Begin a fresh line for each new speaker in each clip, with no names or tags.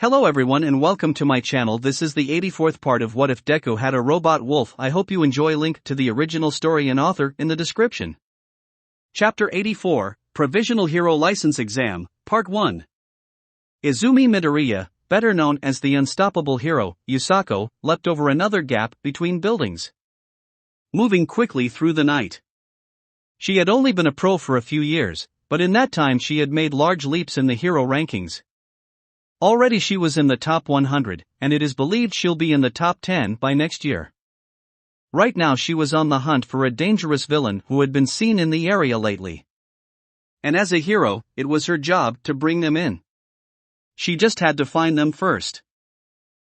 Hello everyone and welcome to my channel. This is the 84th part of What If Deku Had a Robot Wolf. I hope you enjoy. Link to the original story and author in the description. Chapter 84, Provisional Hero License Exam, Part 1. Izumi Midoriya, better known as the unstoppable hero, Yusako, leapt over another gap between buildings, moving quickly through the night. She had only been a pro for a few years, but in that time she had made large leaps in the hero rankings. Already she was in the top 100, and it is believed she'll be in the top 10 by next year. Right now she was on the hunt for a dangerous villain who had been seen in the area lately. And as a hero, it was her job to bring them in. She just had to find them first.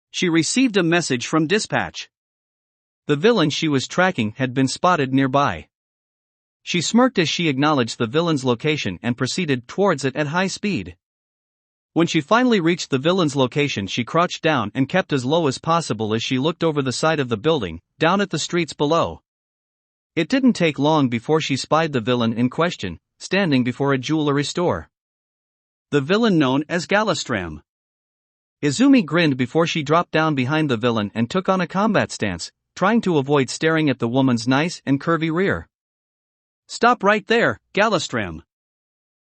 She received a message from dispatch. The villain she was tracking had been spotted nearby. She smirked as she acknowledged the villain's location and proceeded towards it at high speed. When she finally reached the villain's location, she crouched down and kept as low as possible as she looked over the side of the building, down at the streets below. It didn't take long before she spied the villain in question, standing before a jewelry store. The villain known as Galastram. Izumi grinned before she dropped down behind the villain and took on a combat stance, trying to avoid staring at the woman's nice and curvy rear. "Stop right there, Galastram."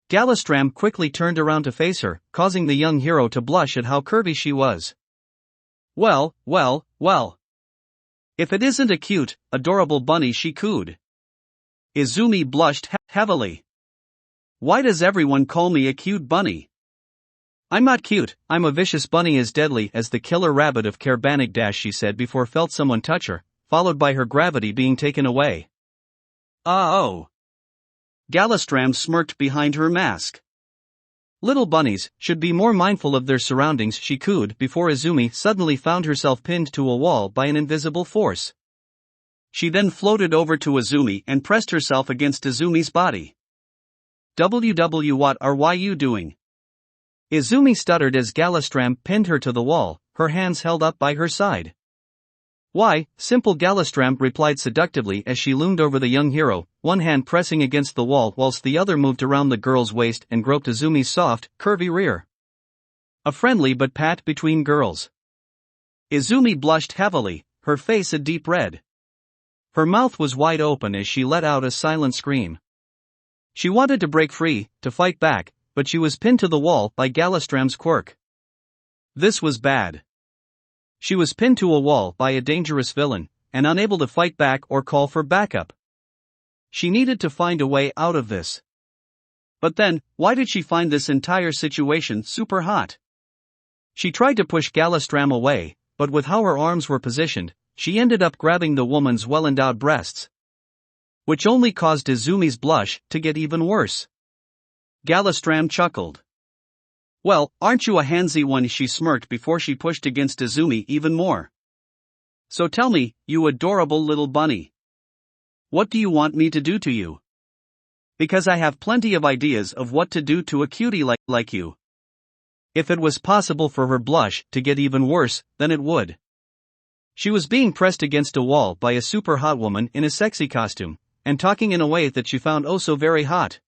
Galastram quickly turned around to face her, causing the young hero to blush at how curvy she was. Well. If it isn't a cute, adorable bunny, she cooed. Izumi blushed heavily. "Why does everyone call me a cute bunny? I'm not cute, I'm a vicious bunny as deadly as the killer rabbit of Kerbanag," she said before felt someone touch her, followed by her gravity being taken away. Oh. Galastram smirked behind her mask. Little bunnies should be more mindful of their surroundings, she cooed before Izumi suddenly found herself pinned to a wall by an invisible force. She then floated over to Izumi and pressed herself against Izumi's body. What are you doing?" Izumi stuttered as Galastram pinned her to the wall, her hands held up by her side. "Why, simple," Galastram replied seductively as she loomed over the young hero, one hand pressing against the wall whilst the other moved around the girl's waist and groped Izumi's soft, curvy rear. A friendly but pat between girls. Izumi blushed heavily, her face a deep red. Her mouth was wide open as she let out a silent scream. She wanted to break free, to fight back, but she was pinned to the wall by Galastram's quirk. This was bad. She was pinned to a wall by a dangerous villain, and unable to fight back or call for backup. She needed to find a way out of this. But then, why did she find this entire situation super hot? She tried to push Galastram away, but with how her arms were positioned, she ended up grabbing the woman's well-endowed breasts, which only caused Izumi's blush to get even worse. Galastram chuckled. "Well, aren't you a handsy one?" she smirked before she pushed against Izumi even more. "So tell me, you adorable little bunny. What do you want me to do to you? Because I have plenty of ideas of what to do to a cutie like you." If it was possible for her blush to get even worse, then it would. She was being pressed against a wall by a super hot woman in a sexy costume, and talking in a way that she found oh so very hot.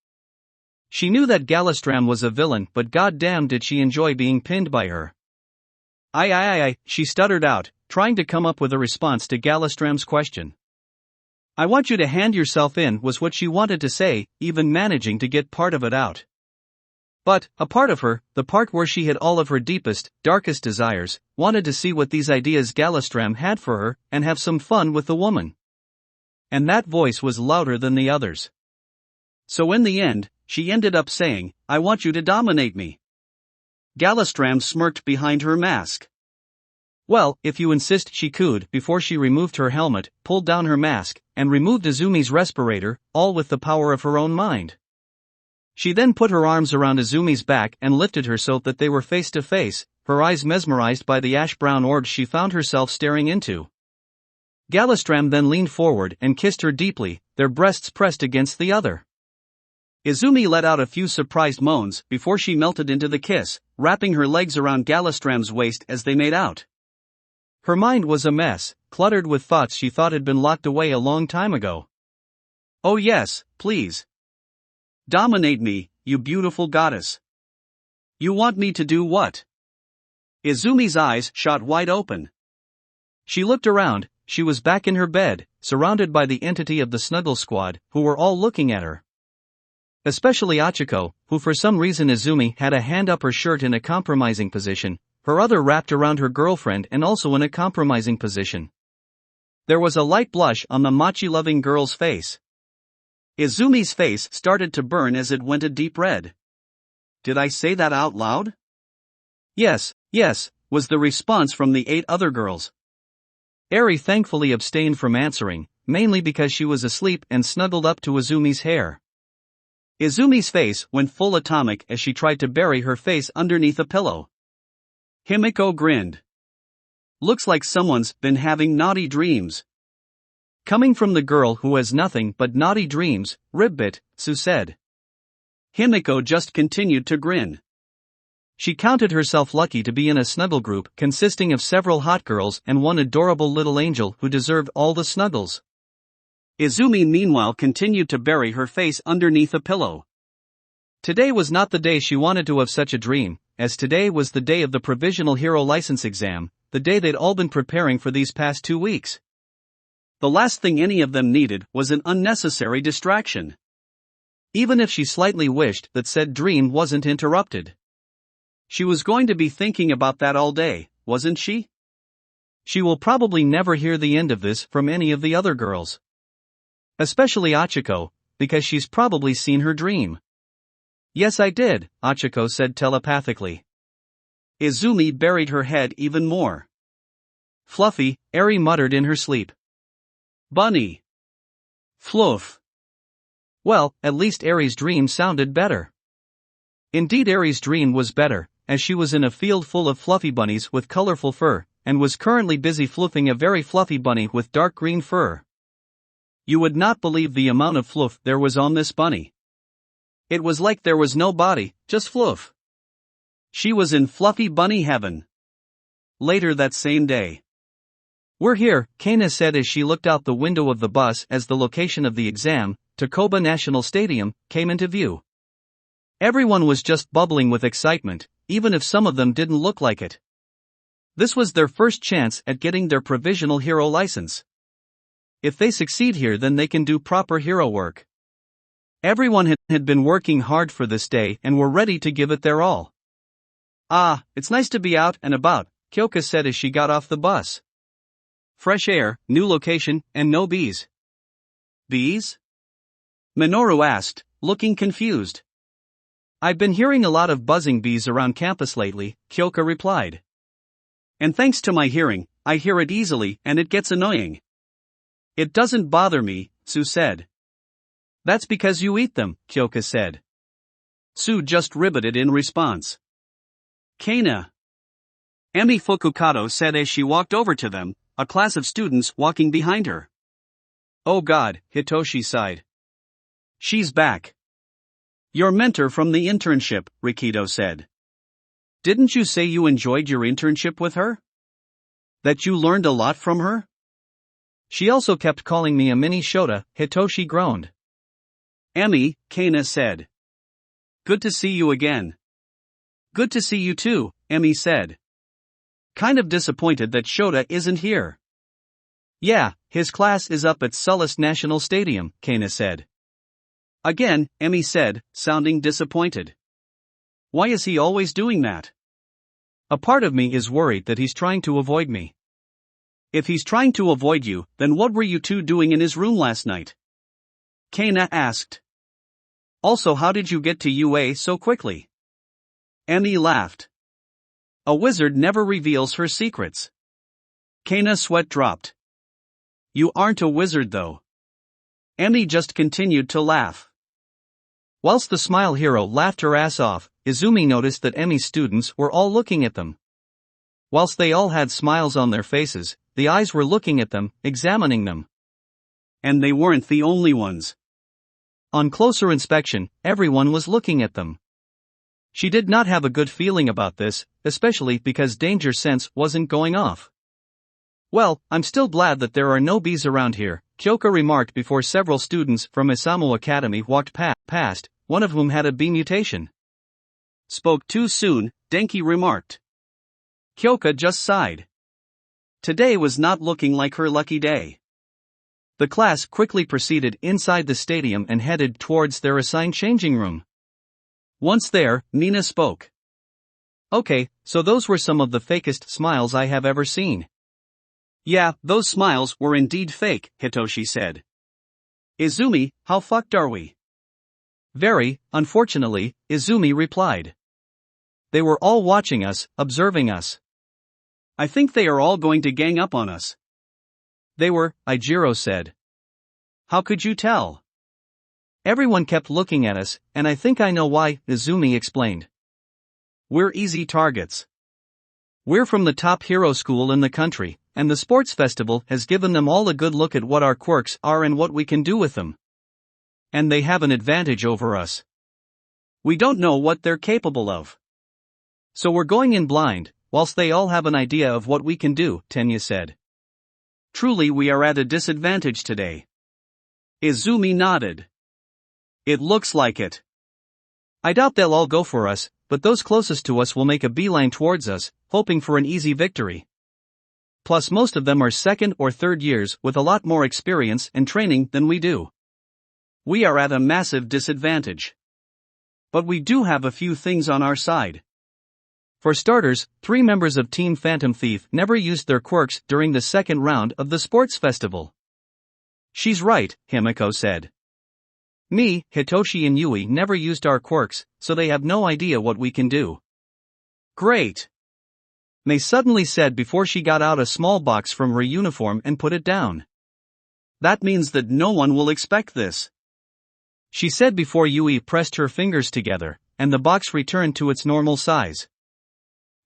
She knew that Galastram was a villain, but goddamn did she enjoy being pinned by her. I, she stuttered out, trying to come up with a response to Galastram's question. "I want you to hand yourself in," was what she wanted to say, even managing to get part of it out. But, a part of her, the part where she had all of her deepest, darkest desires, wanted to see what these ideas Galastram had for her, and have some fun with the woman. And that voice was louder than the others. So in the end, she ended up saying, "I want you to dominate me." Galastram smirked behind her mask. "Well, if you insist," she cooed before she removed her helmet, pulled down her mask, and removed Izumi's respirator, all with the power of her own mind. She then put her arms around Izumi's back and lifted her so that they were face to face, her eyes mesmerized by the ash-brown orbs she found herself staring into. Galastram then leaned forward and kissed her deeply, their breasts pressed against the other. Izumi let out a few surprised moans before she melted into the kiss, wrapping her legs around Galastram's waist as they made out. Her mind was a mess, cluttered with thoughts she thought had been locked away a long time ago. "Oh yes, please. Dominate me, you beautiful goddess. You want me to do what?" Izumi's eyes shot wide open. She looked around. She was back in her bed, surrounded by the entity of the Snuggle Squad, who were all looking at her. Especially Achiko, who for some reason Izumi had a hand up her shirt in a compromising position, her other wrapped around her girlfriend and also in a compromising position. There was a light blush on the machi-loving girl's face. Izumi's face started to burn as it went a deep red. Did I say that out loud? Yes, was the response from the 8 other girls. Eri thankfully abstained from answering, mainly because she was asleep and snuggled up to Izumi's hair. Izumi's face went full atomic as she tried to bury her face underneath a pillow. Himiko grinned. Looks like someone's been having naughty dreams. Coming from the girl who has nothing but naughty dreams, Ribbit, Sue said. Himiko just continued to grin. She counted herself lucky to be in a snuggle group consisting of several hot girls and one adorable little angel who deserved all the snuggles. Izumi meanwhile continued to bury her face underneath a pillow. Today was not the day she wanted to have such a dream, as today was the day of the Provisional Hero License exam, the day they'd all been preparing for these past 2 weeks. The last thing any of them needed was an unnecessary distraction. Even if she slightly wished that said dream wasn't interrupted. She was going to be thinking about that all day, wasn't she? She will probably never hear the end of this from any of the other girls. Especially Achiko, because she's probably seen her dream. Yes, I did, Achiko said telepathically. Izumi buried her head even more. Fluffy, Eri muttered in her sleep. Bunny. Fluff. Well, at least Eri's dream sounded better. Indeed, Eri's dream was better, as she was in a field full of fluffy bunnies with colorful fur, and was currently busy fluffing a very fluffy bunny with dark green fur. You would not believe the amount of fluff there was on this bunny. It was like there was no body, just fluff. She was in fluffy bunny heaven. Later that same day. We're here, Kana said as she looked out the window of the bus as the location of the exam, Takoba National Stadium, came into view. Everyone was just bubbling with excitement, even if some of them didn't look like it. This was their first chance at getting their provisional hero license. If they succeed here, then they can do proper hero work. Everyone had been working hard for this day and were ready to give it their all. Ah, it's nice to be out and about, Kyoka said as she got off the bus. Fresh air, new location, and no bees. Bees? Minoru asked, looking confused. I've been hearing a lot of buzzing bees around campus lately, Kyoka replied. And thanks to my hearing, I hear it easily and it gets annoying. It doesn't bother me, Sue said. That's because you eat them, Kyoka said. Sue just ribbited in response. Kana. Emi Fukukato said as she walked over to them, a class of students walking behind her. Oh God, Hitoshi sighed. She's back. Your mentor from the internship, Rikido said. Didn't you say you enjoyed your internship with her? That you learned a lot from her? She also kept calling me a mini Shota, Hitoshi groaned. Emi, Kana said. Good to see you again. Good to see you too, Emi said. Kind of disappointed that Shota isn't here. Yeah, his class is up at Sullust National Stadium, Kana said. Again, Emi said, sounding disappointed. Why is he always doing that? A part of me is worried that he's trying to avoid me. If he's trying to avoid you, then what were you two doing in his room last night? Kana asked. Also, how did you get to UA so quickly? Emi laughed. A wizard never reveals her secrets. Kana's sweat dropped. You aren't a wizard though. Emi just continued to laugh. Whilst the smile hero laughed her ass off, Izumi noticed that Emi's students were all looking at them. Whilst they all had smiles on their faces, the eyes were looking at them, examining them. And they weren't the only ones. On closer inspection, everyone was looking at them. She did not have a good feeling about this, especially because danger sense wasn't going off. Well, I'm still glad that there are no bees around here, Kyoka remarked before several students from Isamu Academy walked past, one of whom had a bee mutation. Spoke too soon, Denki remarked. Kyoka just sighed. Today was not looking like her lucky day. The class quickly proceeded inside the stadium and headed towards their assigned changing room. Once there, Nina spoke. Okay, so those were some of the fakest smiles I have ever seen. Yeah, those smiles were indeed fake, Hitoshi said. Izumi, how fucked are we? Very, unfortunately, Izumi replied. They were all watching us, observing us. I think they are all going to gang up on us. They were, Ijiro said. How could you tell? Everyone kept looking at us, and I think I know why, Izumi explained. We're easy targets. We're from the top hero school in the country, and the sports festival has given them all a good look at what our quirks are and what we can do with them. And they have an advantage over us. We don't know what they're capable of. So we're going in blind, whilst they all have an idea of what we can do, Tenya said. Truly we are at a disadvantage today. Izumi nodded. It looks like it. I doubt they'll all go for us, but those closest to us will make a beeline towards us, hoping for an easy victory. Plus most of them are second or third years with a lot more experience and training than we do. We are at a massive disadvantage. But we do have a few things on our side. For starters, 3 members of Team Phantom Thief never used their quirks during the second round of the sports festival. She's right, Himiko said. Me, Hitoshi and Yui never used our quirks, so they have no idea what we can do. Great! Mei suddenly said before she got out a small box from her uniform and put it down. That means that no one will expect this. She said before Yui pressed her fingers together, and the box returned to its normal size.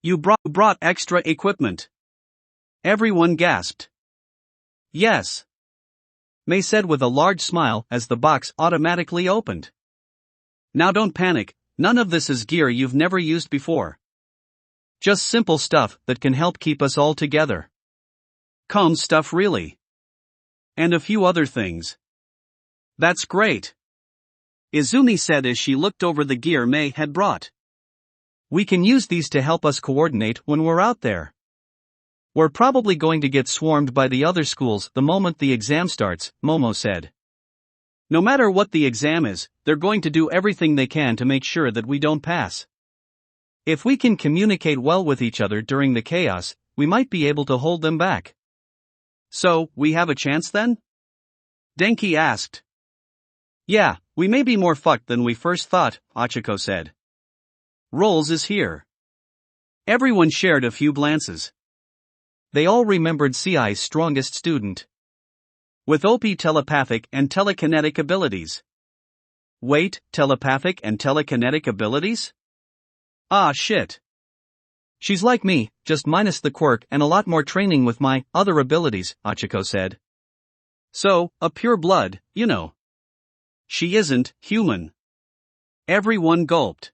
You brought extra equipment. Everyone gasped. Yes. Mei said with a large smile as the box automatically opened. Now don't panic, none of this is gear you've never used before. Just simple stuff that can help keep us all together. Calm stuff really. And a few other things. That's great. Izumi said as she looked over the gear Mei had brought. We can use these to help us coordinate when we're out there. We're probably going to get swarmed by the other schools the moment the exam starts, Momo said. No matter what the exam is, they're going to do everything they can to make sure that we don't pass. If we can communicate well with each other during the chaos, we might be able to hold them back. So, we have a chance then? Denki asked. Yeah, we may be more fucked than we first thought, Achiko said. Rolls is here. Everyone shared a few glances. They all remembered CI's strongest student. With OP telepathic and telekinetic abilities. Wait, telepathic and telekinetic abilities? Ah shit. She's like me, just minus the quirk and a lot more training with my other abilities, Achiko said. So, a pure blood, you know. She isn't human. Everyone gulped.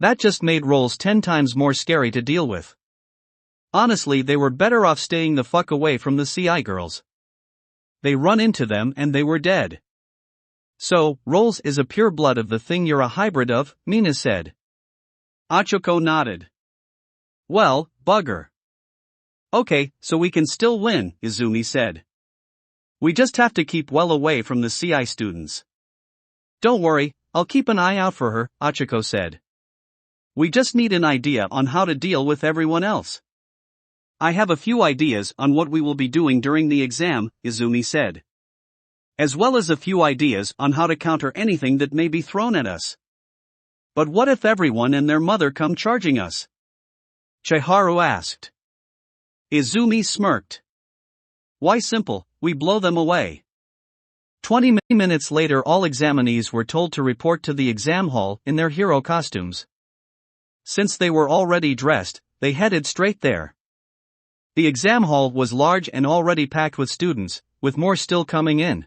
That just made Rolls 10 times more scary to deal with. Honestly, they were better off staying the fuck away from the CI girls. They run into them and they were dead. So, Rolls is a pure blood of the thing you're a hybrid of, Mina said. Achiko nodded. Well, bugger. Okay, so we can still win, Izumi said. We just have to keep well away from the CI students. Don't worry, I'll keep an eye out for her, Achiko said. We just need an idea on how to deal with everyone else. I have a few ideas on what we will be doing during the exam, Izumi said. As well as a few ideas on how to counter anything that may be thrown at us. But what if everyone and their mother come charging us? Chiharu asked. Izumi smirked. Why simple, we blow them away. 20 minutes later all examinees were told to report to the exam hall in their hero costumes. Since they were already dressed, they headed straight there. The exam hall was large and already packed with students, with more still coming in.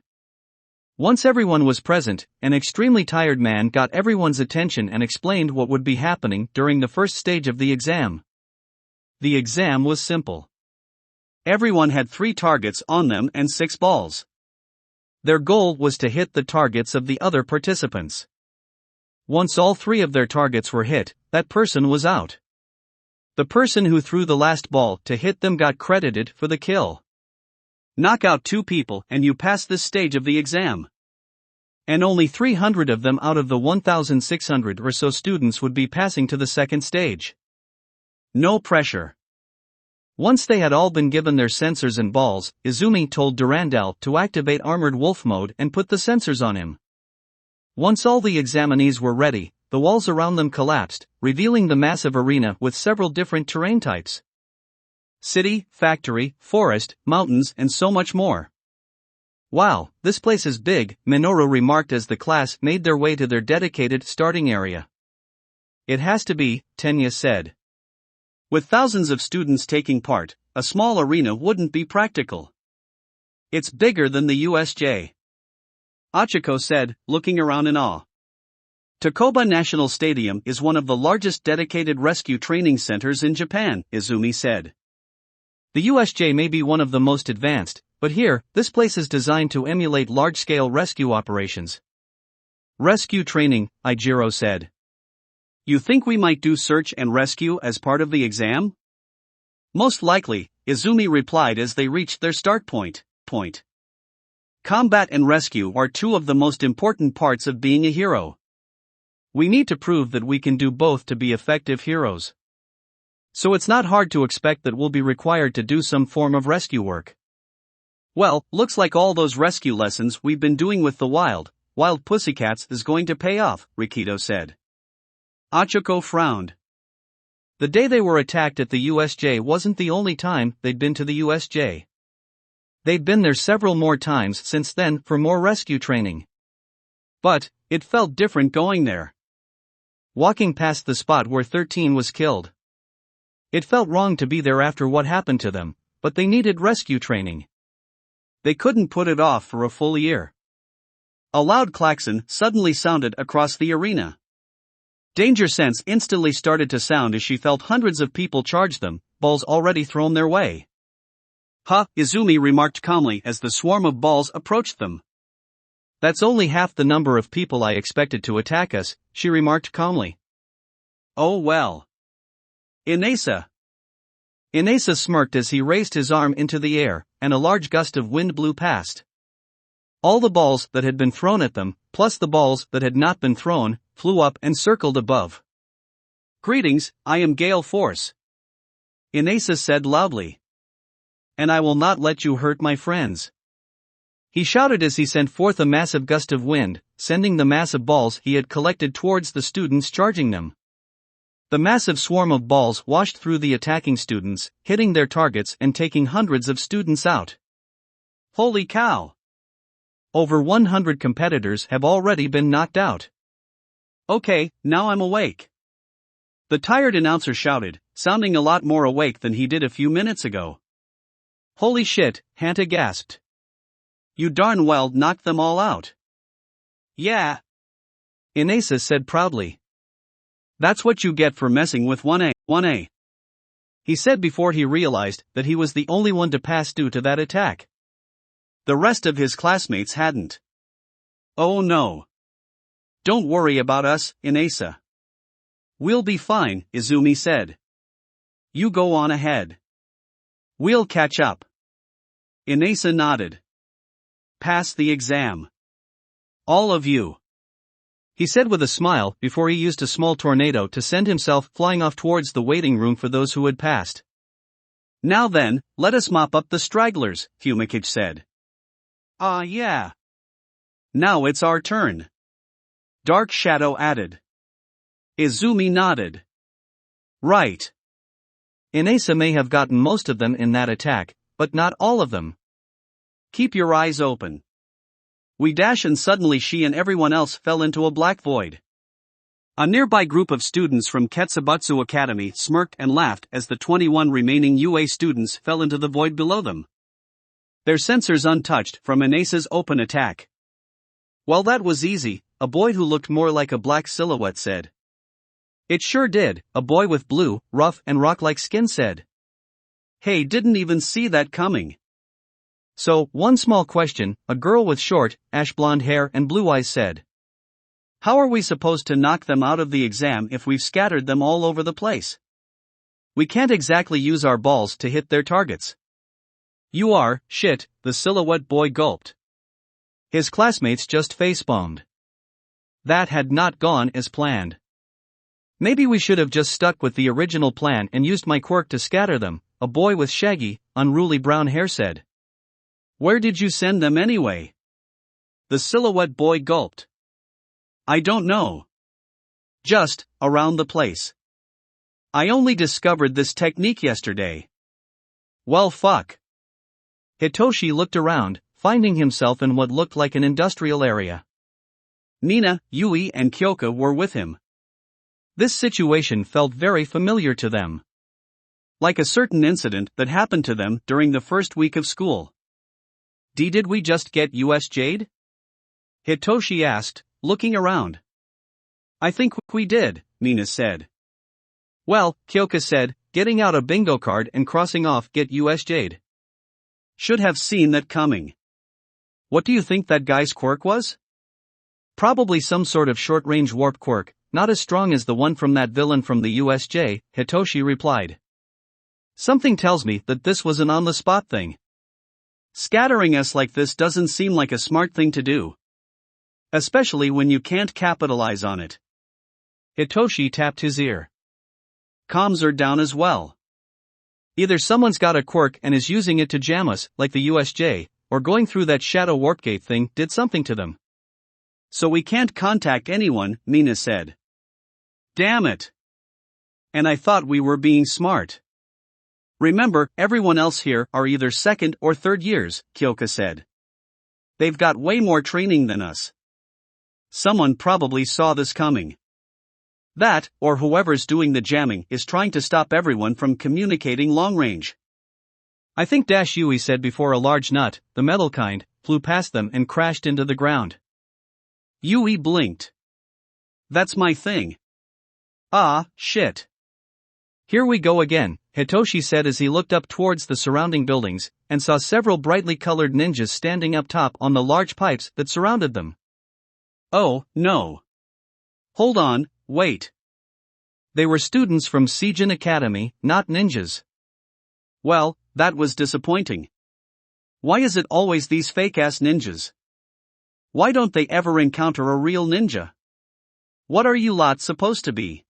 Once everyone was present, an extremely tired man got everyone's attention and explained what would be happening during the first stage of the exam. The exam was simple. Everyone had 3 targets on them and 6 balls. Their goal was to hit the targets of the other participants. Once all 3 of their targets were hit, that person was out. The person who threw the last ball to hit them got credited for the kill. Knock out 2 people and you pass this stage of the exam. And only 300 of them out of the 1,600 or so students would be passing to the second stage. No pressure. Once they had all been given their sensors and balls, Izumi told Durandal to activate Armored Wolf mode and put the sensors on him. Once all the examinees were ready, the walls around them collapsed, revealing the massive arena with several different terrain types. City, factory, forest, mountains, and so much more. Wow, this place is big, Minoru remarked as the class made their way to their dedicated starting area. It has to be, Tenya said. With thousands of students taking part, a small arena wouldn't be practical. It's bigger than the USJ. Achiko said, looking around in awe. Takoba National Stadium is one of the largest dedicated rescue training centers in Japan, Izumi said. The USJ may be one of the most advanced, but here, this place is designed to emulate large-scale rescue operations. Rescue training, Ijiro said. You think we might do search and rescue as part of the exam? Most likely, Izumi replied as they reached their start point. Combat and rescue are 2 of the most important parts of being a hero. We need to prove that we can do both to be effective heroes. So it's not hard to expect that we'll be required to do some form of rescue work. Well, looks like all those rescue lessons we've been doing with the wild pussycats is going to pay off, Rikido said. Achiko frowned. The day they were attacked at the USJ wasn't the only time they'd been to the USJ. They'd been there several more times since then for more rescue training. But, it felt different going there. Walking past the spot where 13 was killed. It felt wrong to be there after what happened to them, but they needed rescue training. They couldn't put it off for a full year. A loud klaxon suddenly sounded across the arena. Danger sense instantly started to sound as she felt hundreds of people charge them, balls already thrown their way. Izumi remarked calmly as the swarm of balls approached them. That's only half the number of people I expected to attack us, she remarked calmly. Oh well. Inesa smirked as he raised his arm into the air, and a large gust of wind blew past. All the balls that had been thrown at them, plus the balls that had not been thrown, flew up and circled above. Greetings, I am Gale Force. Inesa said loudly. And I will not let you hurt my friends. He shouted as he sent forth a massive gust of wind, sending the mass of balls he had collected towards the students charging them. The massive swarm of balls washed through the attacking students, hitting their targets and taking hundreds of students out. Holy cow! Over 100 competitors have already been knocked out. Okay, now I'm awake. The tired announcer shouted, sounding a lot more awake than he did a few minutes ago. Holy shit, Hanta gasped. You darn well knocked them all out. Yeah. Inesa said proudly. That's what you get for messing with 1A. He said before he realized that he was the only one to pass due to that attack. The rest of his classmates hadn't. Oh no. Don't worry about us, Inesa. We'll be fine, Izumi said. You go on ahead. We'll catch up. Inesa nodded. Pass the exam. All of you. He said with a smile before he used a small tornado to send himself flying off towards the waiting room for those who had passed. Now then, let us mop up the stragglers, Fumikage said. Yeah. Now it's our turn. Dark Shadow added. Izumi nodded. Right. Inesa may have gotten most of them in that attack, but not all of them. Keep your eyes open. We dash and suddenly she and everyone else fell into a black void. A nearby group of students from Ketsubutsu Academy smirked and laughed as the 21 remaining UA students fell into the void below them. Their sensors untouched from Inesa's open attack. Well, that was easy, a boy who looked more like a black silhouette said. It sure did, a boy with blue, rough and rock-like skin said. Hey, didn't even see that coming. So, one small question, a girl with short, ash-blonde hair and blue eyes said. How are we supposed to knock them out of the exam if we've scattered them all over the place? We can't exactly use our balls to hit their targets. You are, shit, the silhouette boy gulped. His classmates just facepalmed. That had not gone as planned. Maybe we should have just stuck with the original plan and used my quirk to scatter them, a boy with shaggy, unruly brown hair said. Where did you send them anyway? The silhouette boy gulped. I don't know. Just, around the place. I only discovered this technique yesterday. Well, fuck. Hitoshi looked around, finding himself in what looked like an industrial area. Nina, Yui and Kyoka were with him. This situation felt very familiar to them. Like a certain incident that happened to them during the first week of school. Did we just get US Jade? Hitoshi asked, looking around. I think we did, Nina said. Well, Kyoka said, getting out a bingo card and crossing off get US Jade. Should have seen that coming. What do you think that guy's quirk was? Probably some sort of short-range warp quirk, not as strong as the one from that villain from the USJ, Hitoshi replied. Something tells me that this was an on-the-spot thing. Scattering us like this doesn't seem like a smart thing to do. Especially when you can't capitalize on it. Hitoshi tapped his ear. Comms are down as well. Either someone's got a quirk and is using it to jam us, like the USJ, or going through that shadow warp gate thing did something to them. So we can't contact anyone, Nina said. Damn it. And I thought we were being smart. Remember, everyone else here are either second or third years, Kyoka said. They've got way more training than us. Someone probably saw this coming. That, or whoever's doing the jamming, is trying to stop everyone from communicating long range. I think Yui said before a large nut, the metal kind, flew past them and crashed into the ground. Yui blinked. That's my thing. Ah, shit. Here we go again, Hitoshi said as he looked up towards the surrounding buildings, and saw several brightly colored ninjas standing up top on the large pipes that surrounded them. Oh, no. Hold on, wait. They were students from Seijin Academy, not ninjas. Well, that was disappointing. Why is it always these fake-ass ninjas? Why don't they ever encounter a real ninja? What are you lot supposed to be?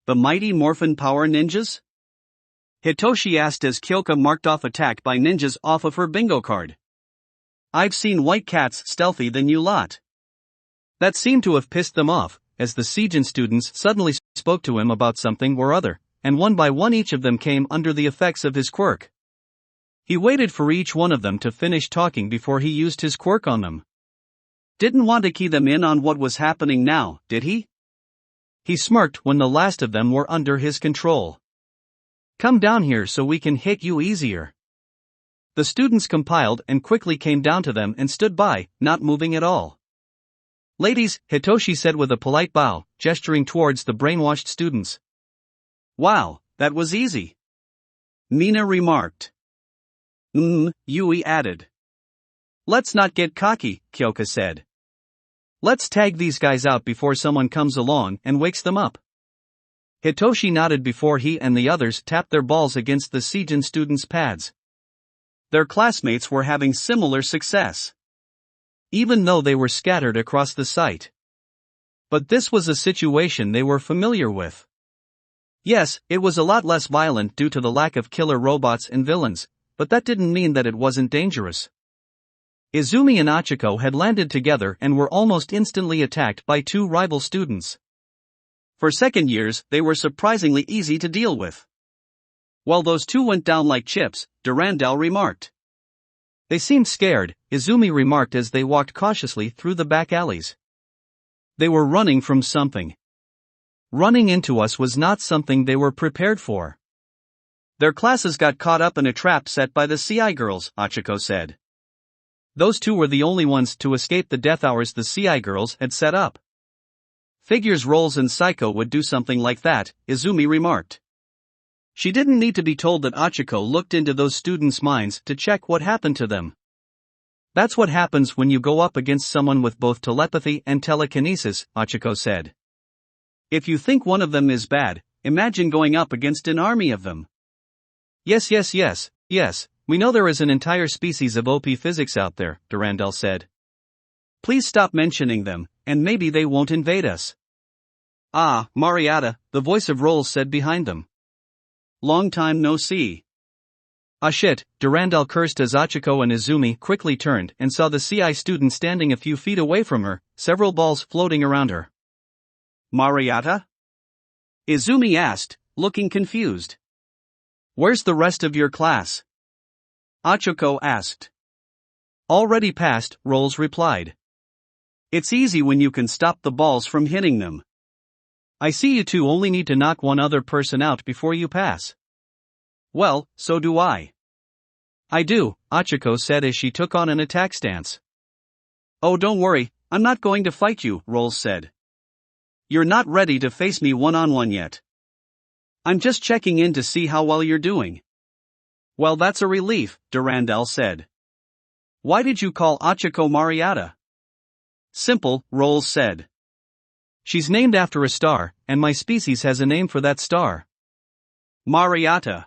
The mighty Morphin Power ninjas? Hitoshi asked as Kyoka marked off attack by ninjas off of her bingo card. I've seen white cats stealthy than you lot. That seemed to have pissed them off, as the Seijin students suddenly spoke to him about something or other, and one by one each of them came under the effects of his quirk. He waited for each one of them to finish talking before he used his quirk on them. Didn't want to key them in on what was happening now, did he? He smirked when the last of them were under his control. Come down here so we can hit you easier. The students compiled and quickly came down to them and stood by, not moving at all. Ladies, Hitoshi said with a polite bow, gesturing towards the brainwashed students. Wow, that was easy. Nina remarked. Yui added. Let's not get cocky, Kyoka said. Let's tag these guys out before someone comes along and wakes them up. Hitoshi nodded before he and the others tapped their balls against the Seijin students' pads. Their classmates were having similar success, even though they were scattered across the site. But this was a situation they were familiar with. Yes, it was a lot less violent due to the lack of killer robots and villains, but that didn't mean that it wasn't dangerous. Izumi and Achiko had landed together and were almost instantly attacked by two rival students. For second years, they were surprisingly easy to deal with. While those two went down like chips, Durandal remarked. They seemed scared, Izumi remarked as they walked cautiously through the back alleys. They were running from something. Running into us was not something they were prepared for. Their classes got caught up in a trap set by the CI girls, Achiko said. Those two were the only ones to escape the death hours the CI girls had set up. Figures Rolls and Psycho would do something like that, Izumi remarked. She didn't need to be told that Achiko looked into those students' minds to check what happened to them. That's what happens when you go up against someone with both telepathy and telekinesis, Achiko said. If you think one of them is bad, imagine going up against an army of them. Yes, we know there is an entire species of OP physics out there, Durandal said. Please stop mentioning them, and maybe they won't invade us. Ah, Mariata, the voice of Rolls said behind them. Long time no see. Ah shit, Durandal cursed as Achiko and Izumi quickly turned and saw the CI student standing a few feet away from her, several balls floating around her. Mariata? Izumi asked, looking confused. Where's the rest of your class? Achiko asked. Already passed, Rolls replied. It's easy when you can stop the balls from hitting them. I see you two only need to knock one other person out before you pass. Well, so do I. I do, Achiko said as she took on an attack stance. Oh, don't worry, I'm not going to fight you, Rolls said. You're not ready to face me one-on-one yet. I'm just checking in to see how well you're doing. Well, that's a relief, Durandal said. Why did you call Achiko Mariata? Simple, Rolls said. She's named after a star, and my species has a name for that star. Mariata.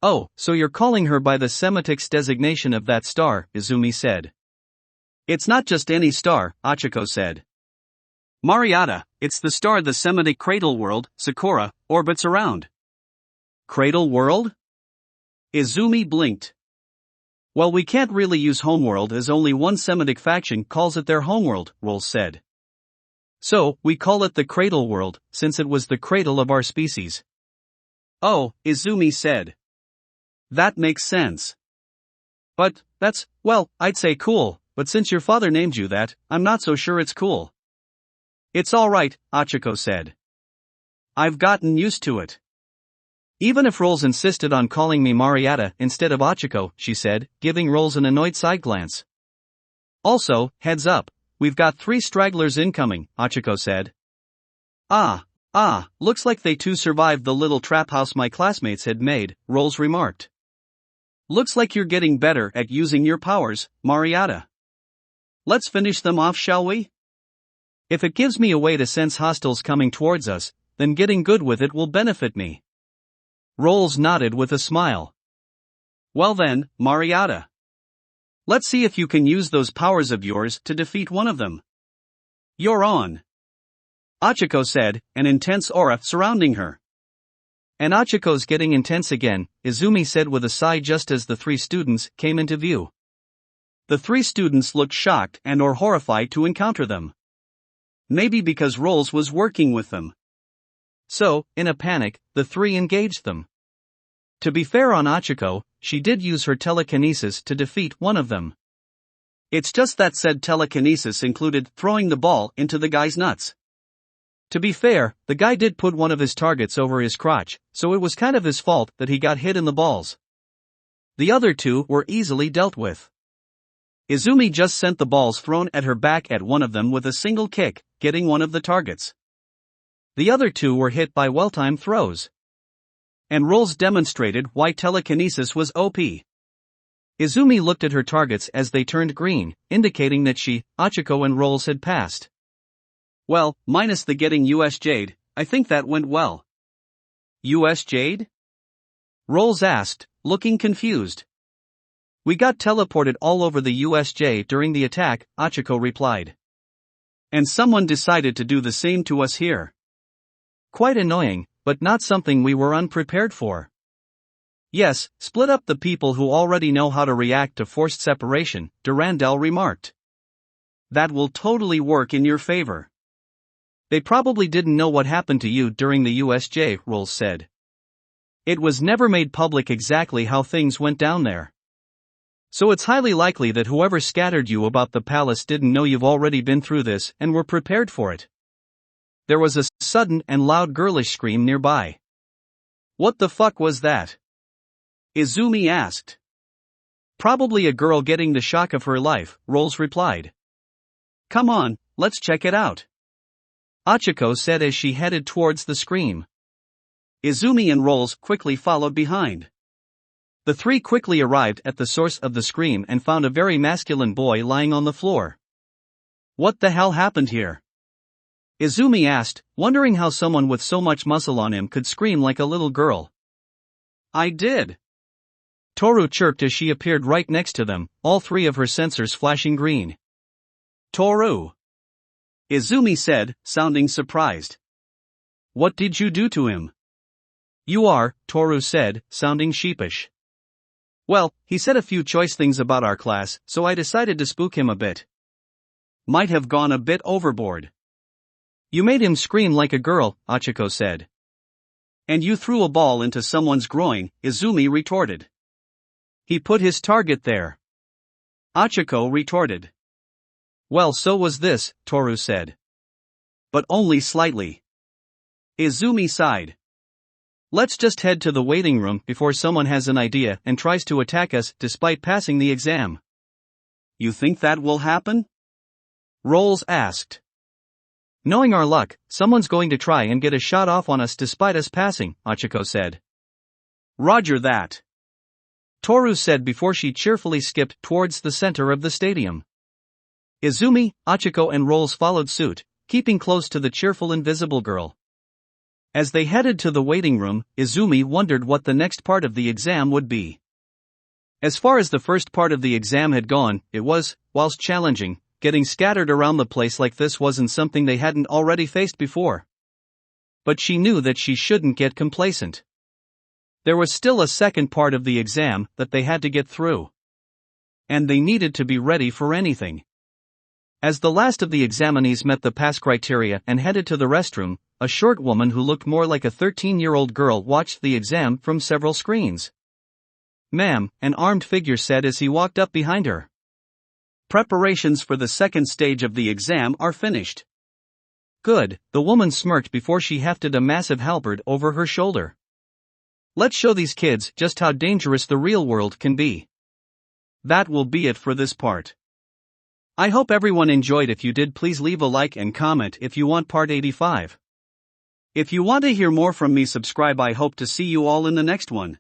Oh, so you're calling her by the Semitics designation of that star, Izumi said. It's not just any star, Achiko said. Mariata, it's the star the Semitic cradle world, Sakura, orbits around. Cradle world? Izumi blinked. Well, we can't really use homeworld as only one Semitic faction calls it their homeworld, Rolls said. So, we call it the cradle world, since it was the cradle of our species. Oh, Izumi said. That makes sense. But, that's, well, I'd say cool, but since your father named you that, I'm not so sure it's cool. It's alright, Achiko said. I've gotten used to it. Even if Rolls insisted on calling me Mariata instead of Achiko, she said, giving Rolls an annoyed side glance. Also, heads up, we've got 3 stragglers incoming, Achiko said. Looks like they too survived the little trap house my classmates had made, Rolls remarked. Looks like you're getting better at using your powers, Mariata. Let's finish them off, shall we? If it gives me a way to sense hostiles coming towards us, then getting good with it will benefit me. Rolls nodded with a smile. Well then, Mariata. Let's see if you can use those powers of yours to defeat one of them. You're on. Achiko said, an intense aura surrounding her. And Achiko's getting intense again, Izumi said with a sigh just as the 3 students came into view. The 3 students looked shocked and or horrified to encounter them. Maybe because Rolls was working with them. So, in a panic, the 3 engaged them. To be fair on Achiko, she did use her telekinesis to defeat one of them. It's just that said telekinesis included throwing the ball into the guy's nuts. To be fair, the guy did put one of his targets over his crotch, so it was kind of his fault that he got hit in the balls. The other 2 were easily dealt with. Izumi just sent the balls thrown at her back at one of them with a single kick, getting one of the targets. The other 2 were hit by well-timed throws. And Rolls demonstrated why telekinesis was OP. Izumi looked at her targets as they turned green, indicating that she, Achiko and Rolls had passed. Well, minus the getting US Jade, I think that went well. US Jade? Rolls asked, looking confused. We got teleported all over the USJ during the attack, Achiko replied. And someone decided to do the same to us here. Quite annoying, but not something we were unprepared for. Yes, split up the people who already know how to react to forced separation, Durandal remarked. That will totally work in your favor. They probably didn't know what happened to you during the USJ, Rolls said. It was never made public exactly how things went down there. So it's highly likely that whoever scattered you about the palace didn't know you've already been through this and were prepared for it. There was a sudden and loud girlish scream nearby. What the fuck was that? Izumi asked. Probably a girl getting the shock of her life, Rolls replied. Come on, let's check it out. Achiko said as she headed towards the scream. Izumi and Rolls quickly followed behind. The 3 quickly arrived at the source of the scream and found a very masculine boy lying on the floor. What the hell happened here? Izumi asked, wondering how someone with so much muscle on him could scream like a little girl. I did. Toru chirped as she appeared right next to them, all three of her sensors flashing green. Toru, Izumi said, sounding surprised. What did you do to him? You are, Toru said, sounding sheepish. Well, he said a few choice things about our class, so I decided to spook him a bit. Might have gone a bit overboard. You made him scream like a girl, Achiko said. And you threw a ball into someone's groin, Izumi retorted. He put his target there. Achiko retorted. Well, so was this, Toru said. But only slightly. Izumi sighed. Let's just head to the waiting room before someone has an idea and tries to attack us despite passing the exam. You think that will happen? Rolls asked. Knowing our luck, someone's going to try and get a shot off on us despite us passing, Achiko said. Roger that. Toru said before she cheerfully skipped towards the center of the stadium. Izumi, Achiko and Rolls followed suit, keeping close to the cheerful invisible girl. As they headed to the waiting room, Izumi wondered what the next part of the exam would be. As far as the first part of the exam had gone, it was, whilst challenging, getting scattered around the place like this wasn't something they hadn't already faced before. But she knew that she shouldn't get complacent. There was still a second part of the exam that they had to get through. And they needed to be ready for anything. As the last of the examinees met the pass criteria and headed to the restroom, a short woman who looked more like a 13-year-old girl watched the exam from several screens. Ma'am, an armed figure said as he walked up behind her. Preparations for the second stage of the exam are finished. Good, the woman smirked before she hefted a massive halberd over her shoulder. Let's show these kids just how dangerous the real world can be. That will be it for this part. I hope everyone enjoyed. If you did, please leave a like and comment if you want part 85. If you want to hear more from me, subscribe. I hope to see you all in the next one.